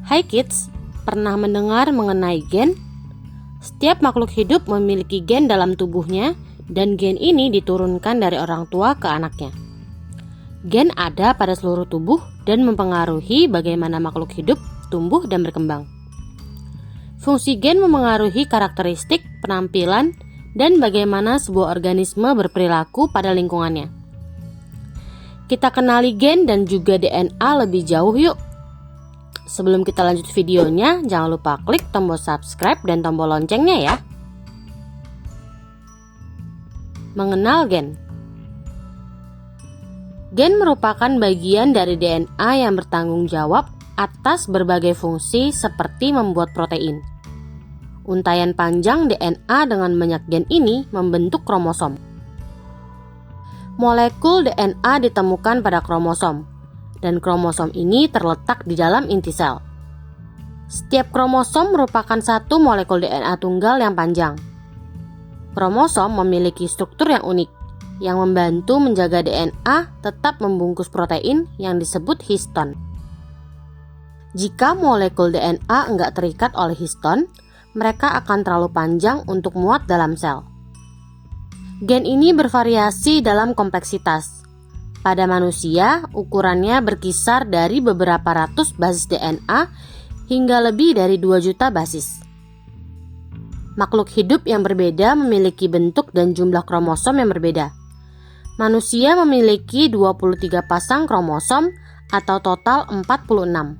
Hai kids, pernah mendengar mengenai gen? Setiap makhluk hidup memiliki gen dalam tubuhnya dan gen ini diturunkan dari orang tua ke anaknya. Gen ada pada seluruh tubuh dan mempengaruhi bagaimana makhluk hidup tumbuh dan berkembang. Fungsi gen memengaruhi karakteristik, penampilan, dan bagaimana sebuah organisme berperilaku pada lingkungannya. Kita kenali gen dan juga DNA lebih jauh yuk. Sebelum kita lanjut videonya, jangan lupa klik tombol subscribe dan tombol loncengnya ya. Mengenal gen. Gen merupakan bagian dari DNA yang bertanggung jawab atas berbagai fungsi seperti membuat protein. Untaian panjang DNA dengan banyak gen ini membentuk kromosom. Molekul DNA ditemukan pada kromosom, dan kromosom ini terletak di dalam inti sel. Setiap kromosom merupakan satu molekul DNA tunggal yang panjang. Kromosom memiliki struktur yang unik, yang membantu menjaga DNA tetap membungkus protein yang disebut histon. Jika molekul DNA enggak terikat oleh histon, mereka akan terlalu panjang untuk muat dalam sel. Gen ini bervariasi dalam kompleksitas. Pada manusia, ukurannya berkisar dari beberapa ratus basis DNA hingga lebih dari 2 juta basis. Makhluk hidup yang berbeda memiliki bentuk dan jumlah kromosom yang berbeda. Manusia memiliki 23 pasang kromosom atau total 46.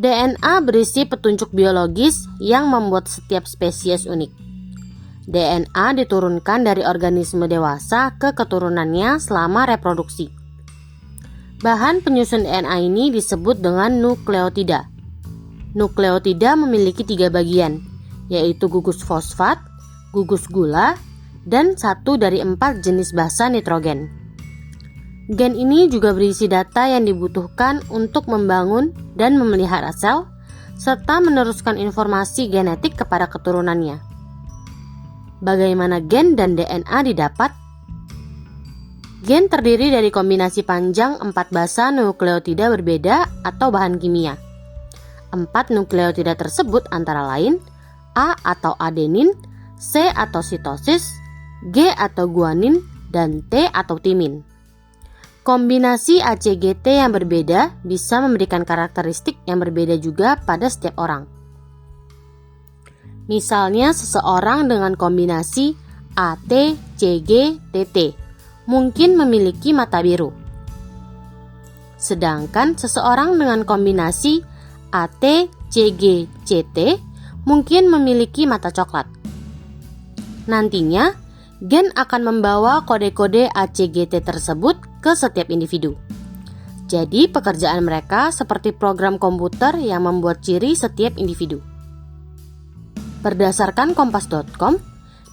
DNA berisi petunjuk biologis yang membuat setiap spesies unik. DNA diturunkan dari organisme dewasa ke keturunannya selama reproduksi. Bahan penyusun DNA ini disebut dengan nukleotida. Nukleotida memiliki 3 bagian, yaitu gugus fosfat, gugus gula, dan 1 dari 4 jenis basa nitrogen. Gen ini juga berisi data yang dibutuhkan untuk membangun dan memelihara sel, serta meneruskan informasi genetik kepada keturunannya. Bagaimana gen dan DNA didapat? Gen terdiri dari kombinasi panjang 4 basa nukleotida berbeda atau bahan kimia. 4 nukleotida tersebut antara lain A atau adenin, C atau sitosis, G atau guanin, dan T atau timin. Kombinasi ACGT yang berbeda bisa memberikan karakteristik yang berbeda juga pada setiap orang. Misalnya seseorang dengan kombinasi ATCGTT mungkin memiliki mata biru. Sedangkan seseorang dengan kombinasi ATCGCT mungkin memiliki mata coklat. Nantinya, gen akan membawa kode-kode ACGT tersebut ke setiap individu. Jadi pekerjaan mereka seperti program komputer yang membuat ciri setiap individu. Berdasarkan kompas.com,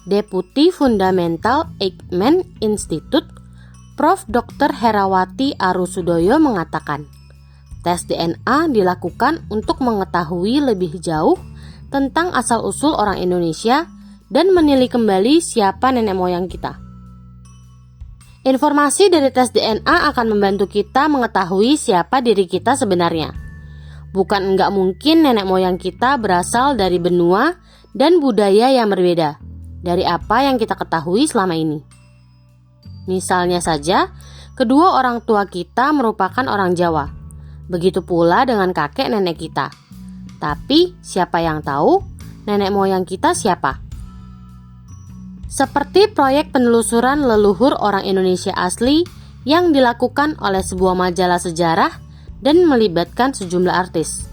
Deputi Fundamental Eijkman Institute, Prof. Dr. Herawati Arusudoyo mengatakan, tes DNA dilakukan untuk mengetahui lebih jauh tentang asal-usul orang Indonesia dan menilai kembali siapa nenek moyang kita. Informasi dari tes DNA akan membantu kita mengetahui siapa diri kita sebenarnya. Bukan enggak mungkin nenek moyang kita berasal dari benua dan budaya yang berbeda dari apa yang kita ketahui selama ini. Misalnya saja, kedua orang tua kita merupakan orang Jawa. Begitu pula dengan kakek nenek kita. Tapi siapa yang tahu nenek moyang kita siapa? Seperti proyek penelusuran leluhur orang Indonesia asli yang dilakukan oleh sebuah majalah sejarah dan melibatkan sejumlah artis.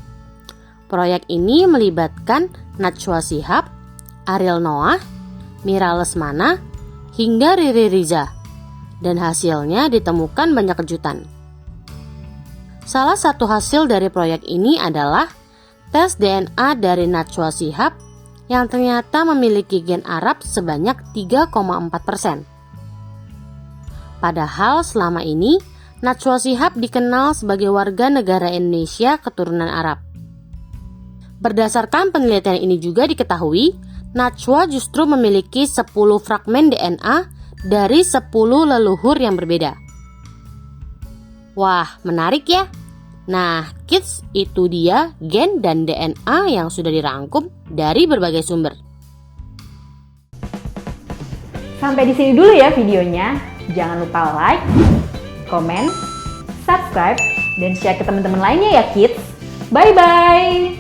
Proyek ini melibatkan Najwa Shihab, Ariel Noah, Mira Lesmana, hingga Riri Riza. Dan hasilnya ditemukan banyak kejutan. Salah satu hasil dari proyek ini adalah tes DNA dari Najwa Shihab yang ternyata memiliki gen Arab sebanyak 3,4%. Padahal selama ini Najwa Shihab dikenal sebagai warga negara Indonesia keturunan Arab. Berdasarkan penelitian ini juga diketahui, Najwa justru memiliki 10 fragmen DNA dari 10 leluhur yang berbeda. Wah, menarik ya. Nah, kids, itu dia gen dan DNA yang sudah dirangkum dari berbagai sumber. Sampai di sini dulu ya videonya. Jangan lupa like, comment, subscribe, dan share ke teman-teman lainnya ya kids. Bye-bye!